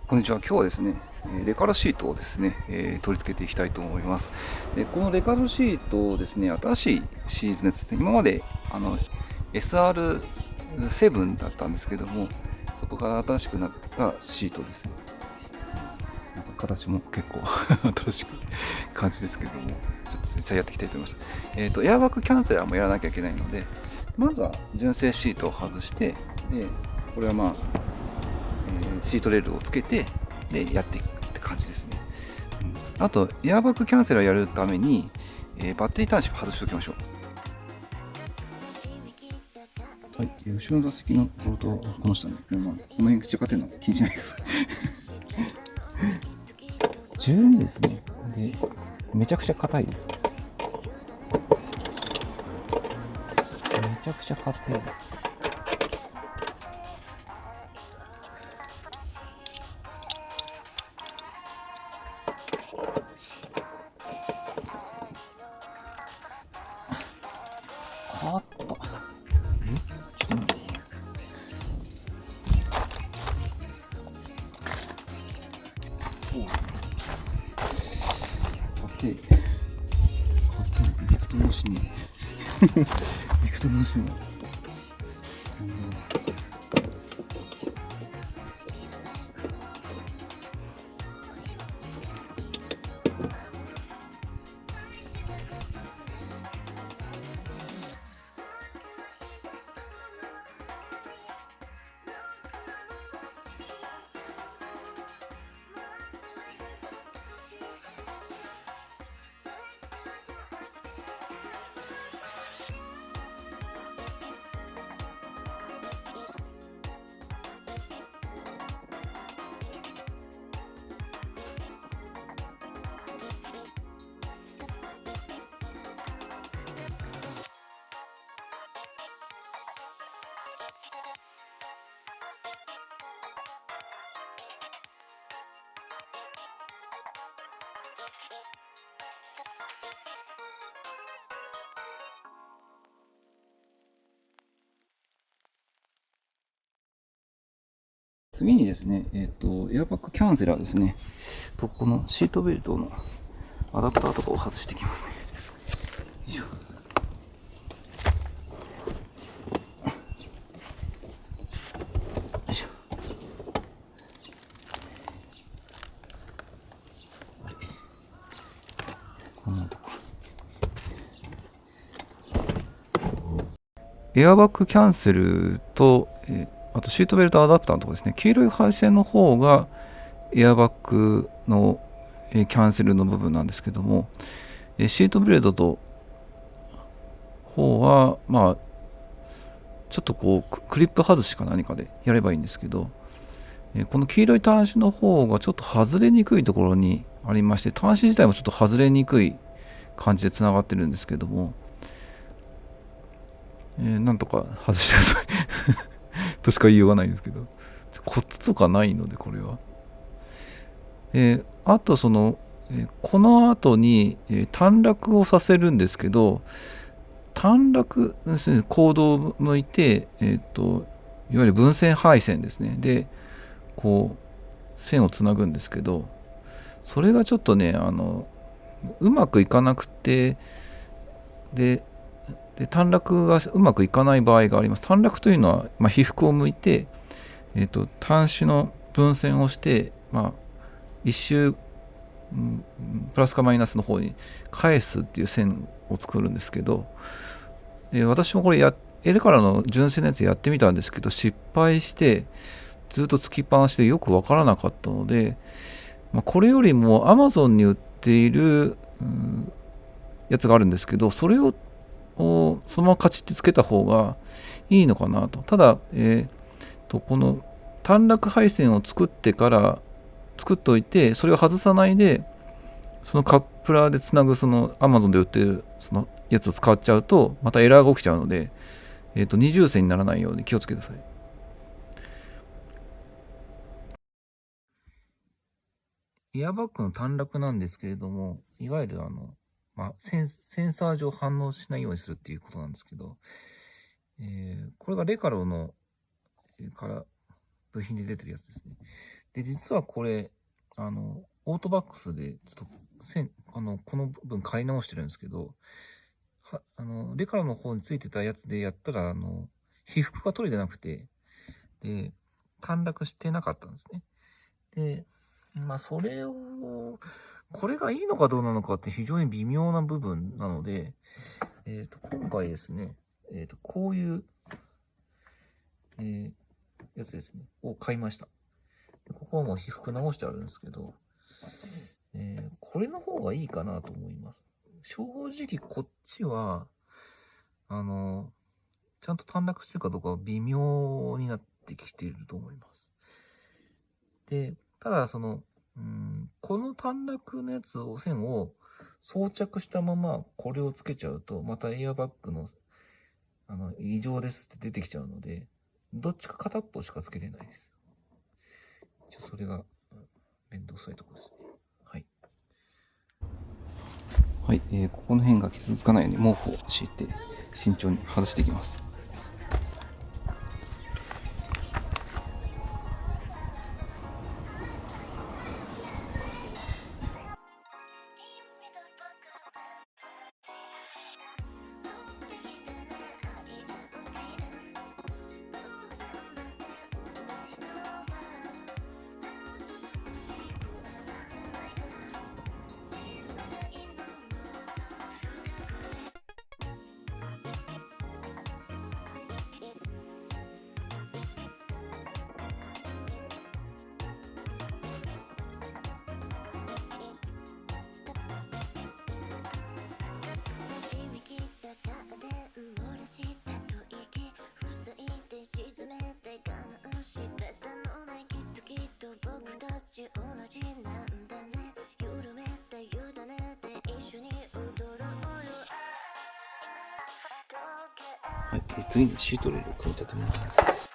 こんにちは。今日はですね、レカロシートをですね、取り付けていきたいと思います。で、このレカロシートをですね、新しいシリーズですね、今までSR7 だったんですけども、そこから新しくなったシートですね。なんか形も結構新しく感じですけども、ちょっと実際やっていきたいと思います。エアバッグキャンセラーもやらなきゃいけないので、まずは純正シートを外して、で、これはシートレールをつけてでやっていくって感じですね。あとエアバッグキャンセルをやるために、バッテリー端子を外しておきましょう。はい、後ろの座席のボルトをこの下ね、この辺口が勝てるの気にしないでください。12ですね。で、めちゃくちゃ硬いです。めちゃくちゃ硬いです。かった。ちょっと待って。硬い。ビクトン越しに。ビクトン越しに。次にですね、エアバッグキャンセラーですね。このシートベルトのアダプターとかを外していきますね。よいしょ。よいしょ。あれ、こんなところ。エアバッグキャンセルと、あとシートベルトアダプターのところですね。黄色い配線の方がエアバッグの、キャンセルの部分なんですけども、シートベルトと方は、ちょっとこうクリップ外しか何かでやればいいんですけど、この黄色い端子の方がちょっと外れにくいところにありまして、端子自体もちょっと外れにくい感じでつながってるんですけども、なんとか外してくださいとしか言いようがないんですけど、コツとかないのでこれは。あとこの後に、短絡をさせるんですけど、短絡ですね、コードを向いて、いわゆる分線配線ですね。で、こう、線をつなぐんですけど、それがちょっとね、うまくいかなくて、で、短絡がうまくいかない場合があります。短絡というのは、被覆を向いて、端子の分線をして、一周、プラスかマイナスの方に返すっていう線を作るんですけど、私もこれL からの純正のやつやってみたんですけど、失敗してずっとつきっぱなしでよくわからなかったので、これよりも Amazon に売っている、やつがあるんですけど、それをそのままカチッてつけた方がいいのかなと。ただ、この短絡配線を作っておいて、それを外さないで、そのカップラーでつなぐその Amazon で売ってるそのやつを使っちゃうと、またエラーが起きちゃうので、二重線にならないように気をつけてください。エアバッグの短絡なんですけれども、いわゆるセンサー上反応しないようにするっていうことなんですけど、これがレカロのから部品で出てるやつですね。で、実はこれ、オートバックスで、ちょっとこの部分買い直してるんですけど、レカラの方についてたやつでやったら、被覆が取れてなくて、で、短絡してなかったんですね。で、それを、これがいいのかどうなのかって非常に微妙な部分なので、今回ですね、こういう、やつですね、を買いました。でここはもう被覆直してあるんですけど、これの方がいいかなと思います。正直こっちは、ちゃんと短絡してるかどうかは微妙になってきていると思います。で、ただこの短絡のやつを、線を装着したままこれをつけちゃうと、またエアバッグの、異常ですって出てきちゃうので、どっちか片っぽしかつけれないです。それが面倒くさいところですね。はい。はい、ここの辺が傷つかないように毛布を敷いて慎重に外していきます。はい、次にシートレールを組み立てます。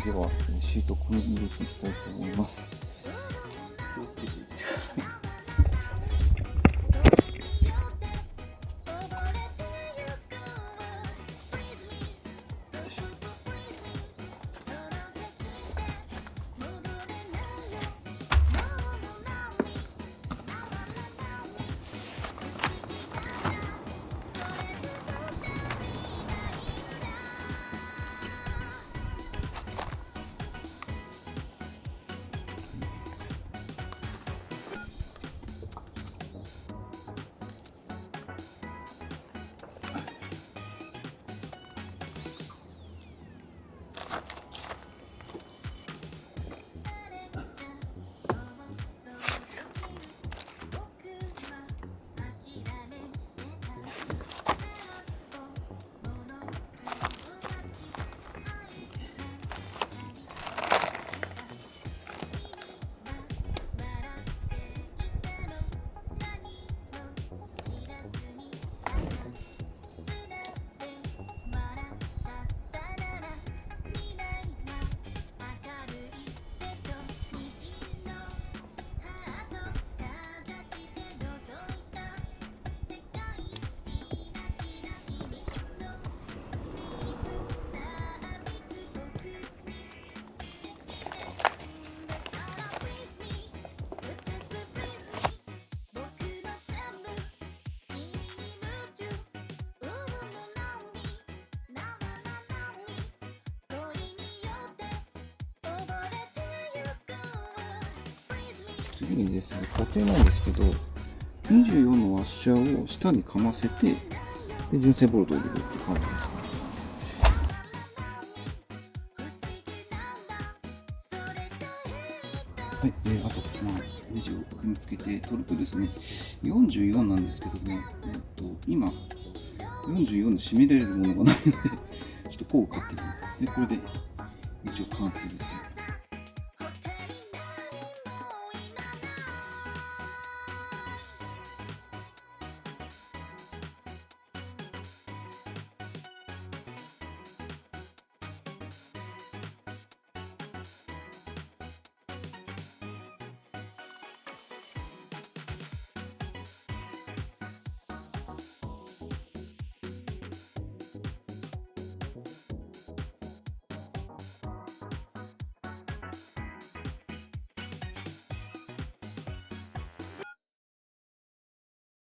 では、シートを組み入れていきたいと思います。気をつけていってください。次にですね、固定なんですけど、24のワッシャーを下にかませて、で純正ボルトを入れるって感じですね。はい、あと、ネジを組み付けてトルクですね。44なんですけども、今、44で締められるものがないので、ちょっと工具買ってきます。で、これで一応完成ですね。